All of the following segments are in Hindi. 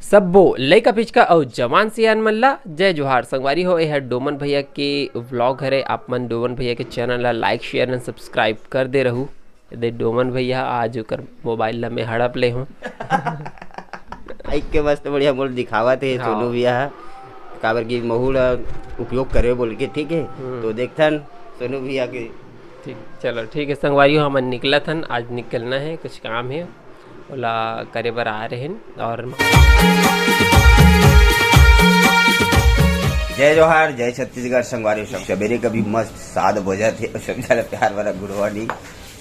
सब्बो लइका पिचका अउ जवान सियान मन ला जय जोहार। संगवारी हो, यह डोमन भैया के व्लॉग हरे। आप मन डोमन भैया के चैनल ला लाइक शेयर एंड सब्सक्राइब कर दे रहू। दे डोमन भैया आज ओकर मोबाइल ला मैं हड़प ले हूँ। आइक के मस्त बढ़िया मोल दिखावा थे हाँ। सोनू भैया काबर की महूल उपयोग करे बोल के, ठीक है। तो देखथन सोनू भैया के ठीक, चलो ठीक है संगवारी हो, हमन निकला थन। आज निकलना है, कुछ काम है ओला करे बर आ रहे हैं। और जय जोहार, जय छत्तीसगढ़। संगवारी सब सवेरे कभी मस्त 7 बजे थे, सब ज्यादा प्यार वाला गुड मॉर्निंग।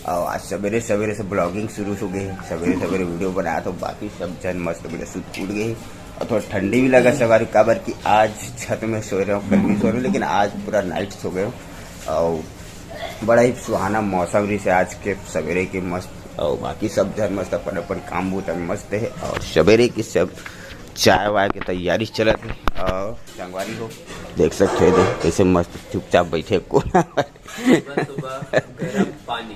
और आज सवेरे सवेरे से ब्लॉगिंग शुरू हो गई। सवेरे सवेरे वीडियो बनाया तो बाकी सब जन मस्त बढ़िया सूत फूट गई। और थोड़ा ठंडी भी लगा संगवारी काबर की आज छत में सो रहे हूँ, कल भी सो रहे हूँ, लेकिन आज पूरा नाइट सो गए हूँ। और बड़ा ही सुहाना मौसम रही से आज के सवेरे के मस्त। और बाकी सब जन मस्त अपन अपन काम बूता में मस्त है। और सवेरे की सब चाय वाय की तैयारी चलत है। और संगवारी हो देख सकते हो कैसे मस्त चुपचाप बैठे कोना पानी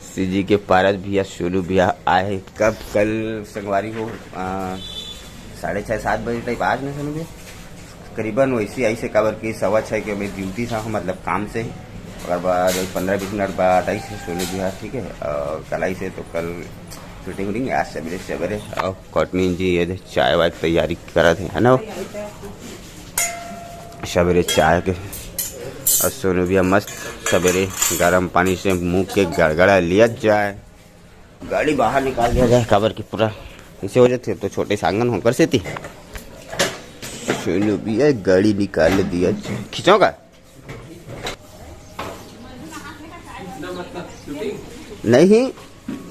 सीजी के पारस भैया सोनू भैया आए कब कल संगवारी हो 6:30-7 बजे टाइप आज ना सोनू भैया करीबन वैसे आई से काबर की 6:15 के मैं ड्यूटी था, मतलब काम से। और बाद 15-20 मिनट बाद आई से सोनू भैया, ठीक है। और कल आई से तो कल शूटिंग वूटिंग आज सवेरे सवेरे। और कॉटनी जी ये चाय वाय की तैयारी करा थे, है ना सवेरे चाय के। और सोनू भैया मस्त सवेरे गर्म पानी से मुंह के गड़गड़ा लिया जाए, गाड़ी बाहर निकाल दिया जाए काबर की पूरा ऐसे हो जाते तो छोटे सांगन होकर से थी। सोनू भैया गाड़ी निकाल दिया, खींचोगा नहीं,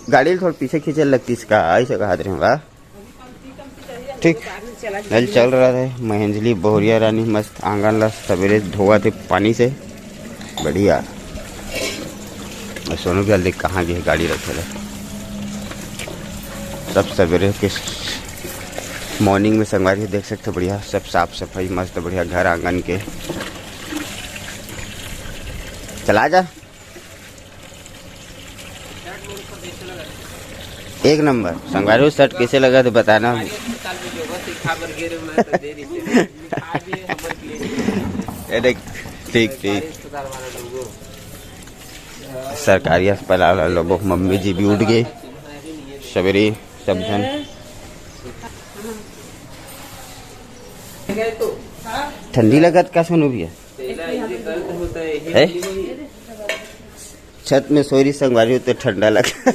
गाड़ी थोड़ा पीछे खींचे लगती इसका ऐसे कहा रहे। ठीक नल चल रहा है। महेंजली बहुरिया रानी मस्त आंगन ला सवेरे धोआ थे पानी से बढ़िया। सोनू भैया देख कहाँ गए गाड़ी रखे ला। सब सवेरे के मॉर्निंग में संगवारी देख सकते बढ़िया सब साफ सफाई मस्त बढ़िया घर आंगन के। चला जा एक नंबर। संगवारी शर्ट कैसे लगा तो बताना। ठीक ठीक सरकारी अस्पताल लोगों मम्मी जी भी उठ गए सवेरे सब जन। ठंडी लगत का सोनू भैया है? छत में सोरी संगवारी हो तो ठंडा लगा।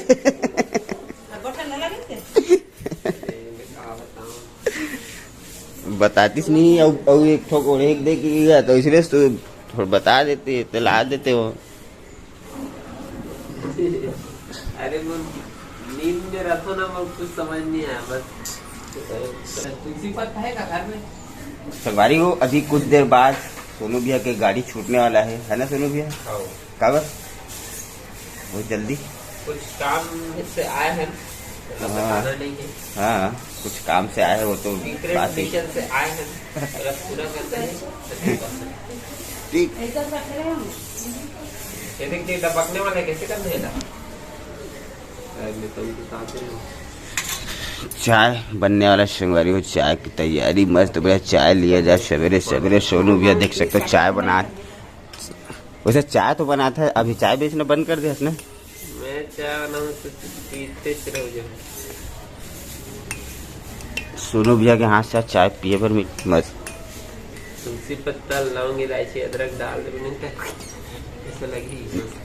बतातीस नहीं और एक ठोक और एक दे गया तो इसलिए तो थोड़ा बता देते तो ला देते हो। अरे नींद में रखो ना, कुछ समझ नहीं आया बस। तुलसी पत्ता है का घर में संगवारी हो अभी कुछ देर बाद सोनू भैया के गाड़ी छूटने वाला है ना सोनू भैया? काबर बहुत जल्दी कुछ काम से आए हैं। हाँ कुछ काम से आए हैं, वो तो बात ही से आए हैं, पूरा करते हैं। ठीक ये देखिए दबकने वाला कैसे करना है ना। चाय बनने वाला संगवारी हो, चाय की तैयारी मस्त बढ़िया चाय लिया जाए सवेरे सवेरे। सोनू भैया देख सकते हो चाय बना, वैसे चाय तो बनाता है, अभी चाय बेचना बंद कर दिया उसने। मैं चाय बनाऊं तो पीते रहो जो। सोनू भैया के हाथ से चाय पिए पर मस्त। तुलसी पत्ता लौंग इलायची अदरक डाल दे, ऐसा लगी मस्त,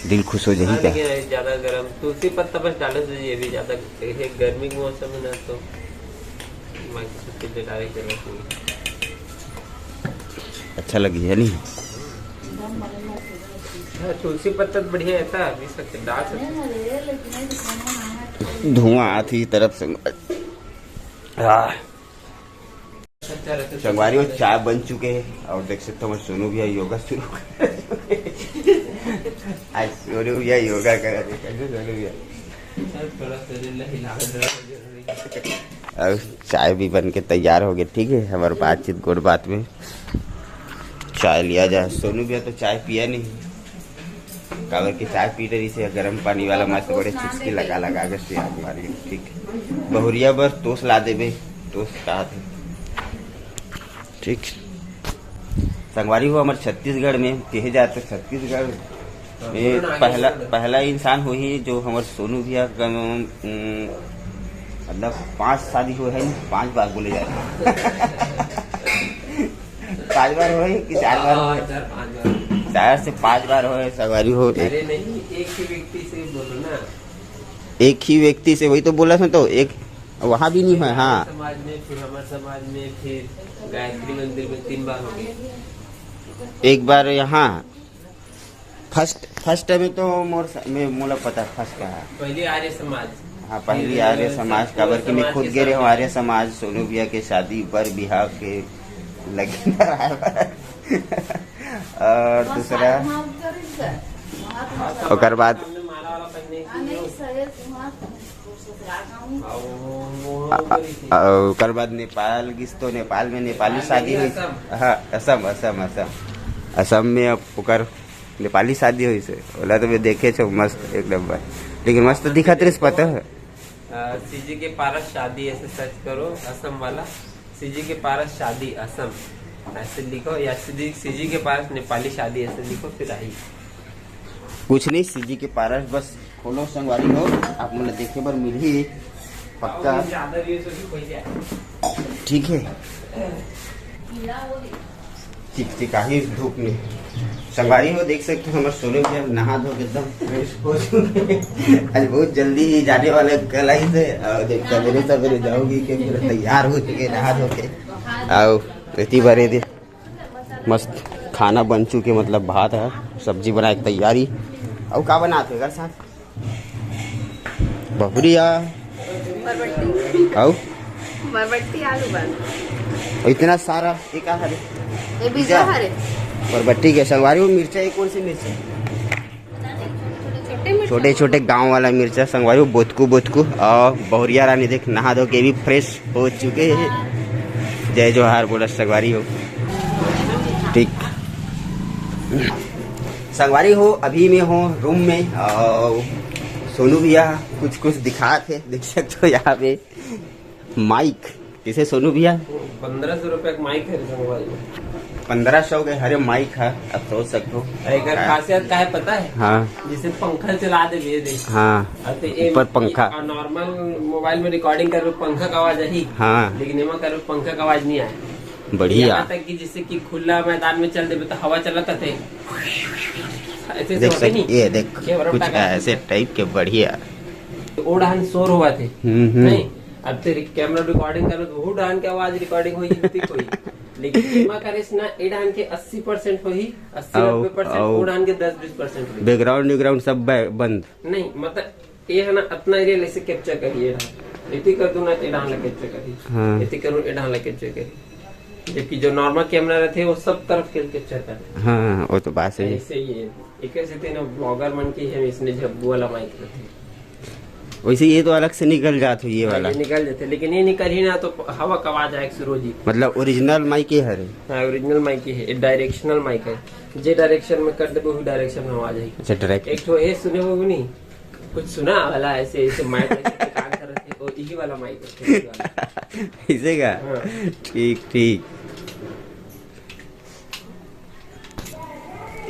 दिल खुश हो जाएगी। क्या ज्यादा गरम तुलसी पत्ता बस डाले तो ये भी ज्यादा गर्मी के मौसम में ना तो अच्छा लगी है नहीं? तुलसी पत्ता बढ़िया रहता है, सकते डाल सकते। धुआं आती तरफ से संगवारी में चाय बन चुके हैं। और देख सकते हो सोनू भैया योगा शुरू आज सोनू भैया योगा कर रहे हैं। सोनू भैया और चाय भी बन के तैयार हो गई, ठीक है। हमारे बातचीत गुड़ बात में चाय लिया जाए। सोनू भैया तो चाय पिया नहीं काबर की चाय पी रही से गर्म पानी वाला मस्त बड़े चुस्की लगा लगा के से आग मारी। ठीक बहुरिया बर तोस ला देबे, तोस का थे। ठीक संगवारी हो हमारे छत्तीसगढ़ में कहे जाते छत्तीसगढ़ में पहला इंसान हो ही जो हमारे सोनू भैया का मतलब 5 शादी हो है, 5 बार बोले जाते 5 बार हो कि 4 बार हो? 4 से 5 बार हो सवारी हो। अरे नहीं, एक ही व्यक्ति से बोलो ना। एक ही व्यक्ति से, वही तो बोला था। तो एक वहाँ भी नहीं है। हाँ समाज में, फिर हमारे समाज में, फिर गायत्री मंदिर में 3 बार हो गए। एक बार यहाँ फर्स्ट में तो मोला पता फर्स्ट का है पहले आर्य समाज। हाँ पहली आर्य समाज काबर की मैं खुद गए हूँ आर्य समाज सोनू भैया के शादी पर बिहार के लगे और दूसरा ओकर बाद ओकर बाद नेपाल गिस तो नेपाल में नेपाली शादी हुई। हाँ असम में अब ओकर नेपाली शादी हुई से बोला तो मैं देखे छो मस्त एकदम बार, लेकिन मस्त दिखा तेरे पता है। सीजी के पारस शादी ऐसे सर्च करो असम वाला, सीजी के पारस शादी असम ऐसे लिखो, या सीजी के पारस नेपाली शादी ऐसे लिखो, फिर आई कुछ नहीं। सीजी के पारस बस खोलो संगवारी हो, आप मुझे देखे बार मिल ही पक्का। ठीक है चिकचिकाही धूप में संगवारी हो देख सकते हो हमारे सोनू भैया नहा धो के एकदम फ्रेश हो चुके। आज बहुत जल्दी ही जाने वाले कल आई से सवेरे सवेरे जाओगी कि तैयार हो चुके नहा धो के। आओ इतनी बारे दे मस्त खाना बन चुके, मतलब भात है, सब्जी बनाए तैयारी। और क्या बनाते घर साथ बहुरिया बरबट्टी आलू बस इतना सारा एक हरे ये बीजा हरे बरबट्टी के संगवारी वो मिर्चा एक कौन सी मिर्चा? छोटे छोटे गांव वाला मिर्चा संगवारी वो बोतकू और बहुरिया रानी देख नहा धो के भी फ्रेश हो चुके हैं। जय जोहार बोला संगवारी हो। ठीक संगवारी हो अभी में हो रूम में और सोनू भैया कुछ दिखा थे, देख सकते हो यहाँ पे माइक किसे सोनू भैया 1500 रुपए का माइक है संगवारी। 1500 के हरे माइक है, अब सोच सकते हो। एक खासियत का है पता है? हाँ जिसे पंखा चला दे दे। हाँ ऊपर पंखा। नॉर्मल मोबाइल में रिकॉर्डिंग कर पंखा का आवाज आई। हाँ लेकिन एमा कर पंखा का आवाज नहीं आया। बढ़िया यहाँ तक कि जिससे कि खुला मैदान में चल दे तो हवा चलाता थे ऐसे देख सकते ये देख कुछ ऐसे टाइप के बढ़िया ओढ़ान शोर हुआ थे। नहीं अब तेरी कैमरा रिकॉर्डिंग करो तो ओढ़ान की आवाज रिकॉर्डिंग हुई कोई, लेकिन एमा करे ना एढ़ान के 80% हुई, 80-90% ओढ़ान के 10-20% बैकग्राउंड सब बंद। नहीं मतलब ये है ना अपना एरिया ऐसे कैप्चर करिए, इतनी कर दूं ना एढ़ान ला कैप्चर करिए, इतनी करूं एढ़ान ला कैप्चर करिए, जबकि जो नॉर्मल कैमरा रहते वो सब तरफ कैप्चर करते। हाँ वो तो बात सही है। ऐसे ही है एक ऐसे थे ना ब्लॉगर मन की है, इसने झब्बू वाला माइक रखे वैसे ये तो अलग से निकल जाते ये वाला निकल जाते, लेकिन ये निकल ही ना तो हवा का आवाज आए शुरू जी। मतलब ओरिजिनल माइक ही है। हाँ ओरिजिनल माइक ही है, डायरेक्शनल माइक है, जे डायरेक्शन में कर दे वो डायरेक्शन में आवाज आएगी। अच्छा डायरेक्ट एक तो ये सुने वो नहीं कुछ सुना वाला ऐसे ऐसे माइक काम कर रहे थे, और यही वाला माइक इसे का ठीक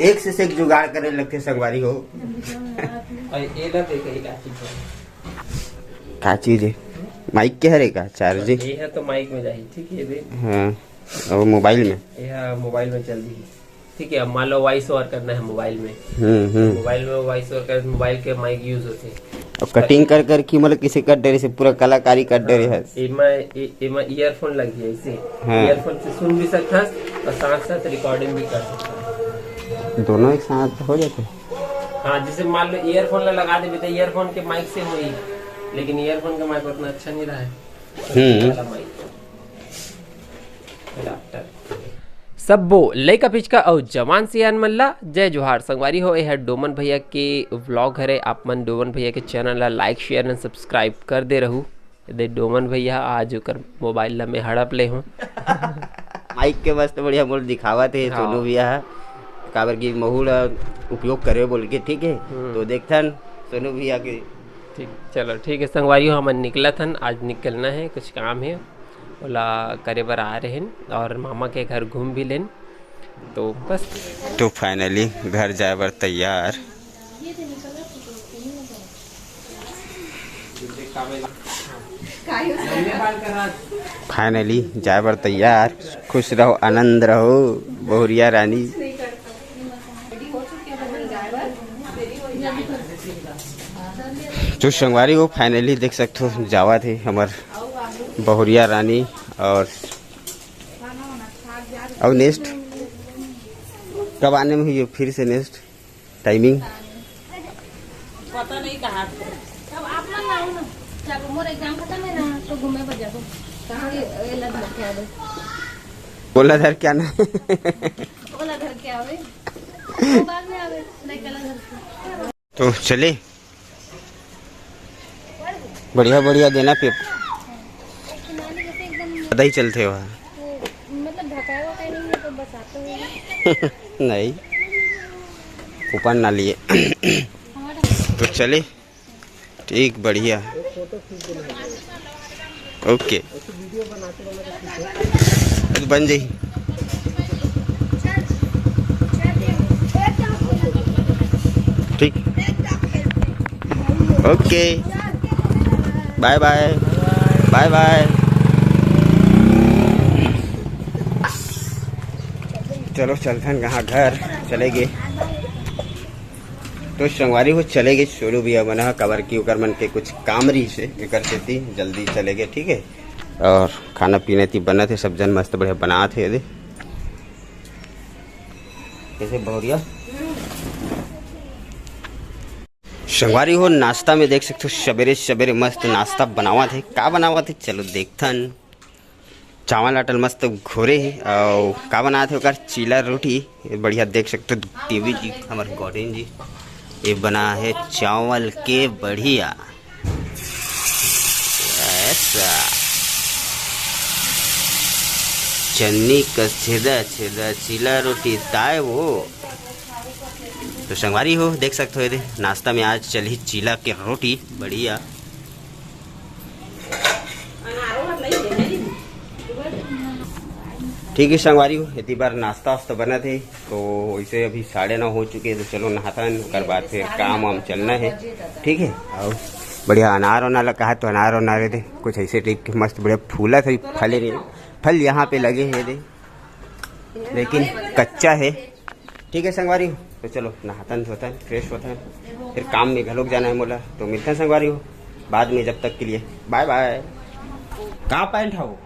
एक से एक जुगाड़ करे लगते संगवारी हो। क्या चीज है माइक के हरे का चार्जिंग ये है तो माइक में जाए ठीक है दे। हाँ और मोबाइल में यह मोबाइल में चल रही है ठीक है। अब मान लो वॉइस ओवर करना है मोबाइल में, मोबाइल में वॉइस ओवर कर मोबाइल के माइक यूज होते हैं। अब कटिंग कर की मतलब किसी कर डे से पूरा कलाकारी कर डे है। ईयरफोन लग गया इसे, ईयरफोन से सुन भी सकता है और साथ साथ रिकॉर्डिंग भी कर सकता है, दोनों एक साथ हो जाते। हाँ जैसे मान लो ईयरफोन लगा दे तो ईयरफोन के माइक से हुई, लेकिन ईयरफोन का माइक उतना अच्छा नहीं रहा है। सब्बो लइका पिचका और जवान सियान मल्ला जय जोहार संगवारी हो। यह डोमन भैया के व्लॉग हरे, आप मन डोमन भैया के चैनल ला लाइक शेयर एंड सब्सक्राइब कर दे रहू। दे डोमन भैया आज ओकर मोबाइल ला में हड़प ले हूँ। माइक के मस्त बढ़िया बोल दिखावा थे सोनू भैया काबर की महू ला उपयोग करे बोल के, ठीक है। तो देखथन सोनू भैया के। ठीक, चलो ठीक है संगवारी हो, हमन निकलत हन, आज निकलना है, कुछ काम है ओला करे बर आ रहे हैं और मामा के घर घूम भी लेन, तो बस। तो फाइनली घर जाए बर तैयार। फाइनली जाए बर तैयार। खुश रहो, आनंद रहो बहुरिया रानी। जो संगवारी हो फाइनली देख सकते हो जावा थे हमार बहुरिया रानी। और अब नेक्स्ट कब आने में हुई फिर से नेक्स्ट टाइमिंग पता नहीं कहाँ अब आप मन आओ ना, जब मोर एग्जाम खत्म है ना तो घूमे पर जाबो कहाँ ये लग के आवे बोला घर क्या ना बोला घर के आवे वो बाद में आवे नहीं कल घर से। तो चले बढ़िया बढ़िया देना पेपर पता ही चलते वहाँ मतलब ढकाया हुआ नहीं है तो बस आते हुए नहीं ऊपर ना लिए। तो चले ठीक बढ़िया ओके बन जाई। ठीक okay bye bye bye bye. चलो चलते हैं कहाँ घर चले गए। तो संगवारी हो चले गए सोनू भैया बना कवर की उकर मन के कुछ काम रही से करते थी जल्दी चले गए, ठीक है। और खाना पीने थी बना थे सब जन मस्त बढ़िया बना थे। यदि कैसे बहुरिया संगवारी हो नाश्ता में देख सकते हो सवेरे सवेरे मस्त नाश्ता बनावा थे। का बनावा थे चलो देखथन। चावल आटल मस्त घोरे है और का बना थे ओकर चीला रोटी बढ़िया देख सकते हो। टीवी जी हमारे गॉर्डन जी ये बना है चावल के बढ़िया ऐसा चन्नी का छेदा छेदा चीला रोटी ताए वो। तो संगवारी हो देख सकते हो ये नाश्ता में आज चली चीला के रोटी बढ़िया। ठीक है संगवारी हो इतनी बार नाश्ता वास्ता बना थे तो इसे अभी 9:30 हो चुके हैं। तो चलो नहाता कर बाद फिर काम वाम चलना है, ठीक है। और बढ़िया अनार वनार लगा है तो अनार वनार थे कुछ ऐसे टाइप के मस्त बढ़िया फूला था फले नहीं फल यहाँ पे लगे हैं दे लेकिन कच्चा है, ठीक है संगवारी हो। तो चलो नहातन धोतन फ्रेश होता फिर काम में घर लोग जाना है मोला। तो मिलते हैं संगवारी हो बाद में, जब तक के लिए बाय बाय। कहाँ पैंट है वो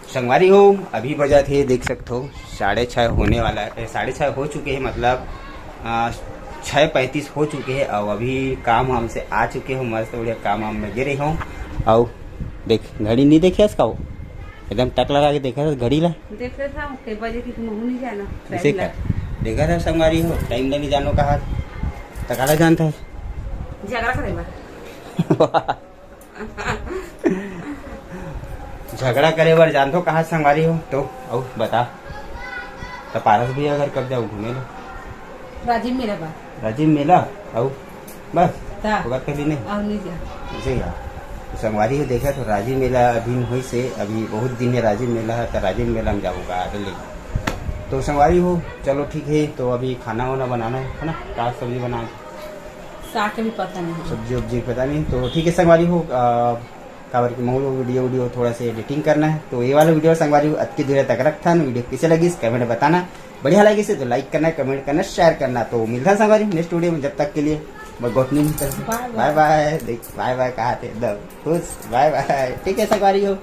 संगवारी हो अभी बजा थे देख सकते हो 6:30 होने वाला है। 6:30 हो चुके हैं मतलब 6:35 हो चुके हैं। और अभी काम हमसे आ चुके हो मस्त बढ़िया काम वाम में गिरे हूँ। और देख घड़ी नहीं देखी इसका वो एकदम टक लगा के देखा था घड़ी ला देख रहा था कई बजे की नहीं जाना इसे क्या देखा था संगवारी हो टाइम नहीं जानो कहा तकाला जानता है झगड़ा करेगा झगड़ा करे बार जानते हो कहाँ संगवारी हो। तो आओ बता तो पारस भी अगर कब जाओ घूमे लो राजीव मेरा बात राजीव मेला आओ बस ता होगा कभी नहीं आओ नहीं जा ऐसे यार संगवारी हो देखा तो राजीव मेला अभी हुई से अभी बहुत दिन है राजीव मेला है तो राजीव मेला में जाऊँगा ले। तो संगवारी हो चलो ठीक है। तो अभी खाना वाना बनाना है ना क्या सब्जी बना साग का भी पता नहीं सब्जी वब्जी पता नहीं। तो ठीक है संगवारी हो काबर की महू वीडियो थोड़ा सा एडिटिंग करना है। तो ये वाला वीडियो संगवारी हो अति दूर तक रखता वीडियो कैसे लगी कमेंट में बताना। बढ़िया लगी से तो लाइक करना कमेंट करना शेयर करना। तो मिलता है संगवारी नेक्स्ट वीडियो में, जब तक के लिए गोटनी बाय बाय। बाय बाय कहा थे खुश बाय बाय ठीक है संगवारी हो।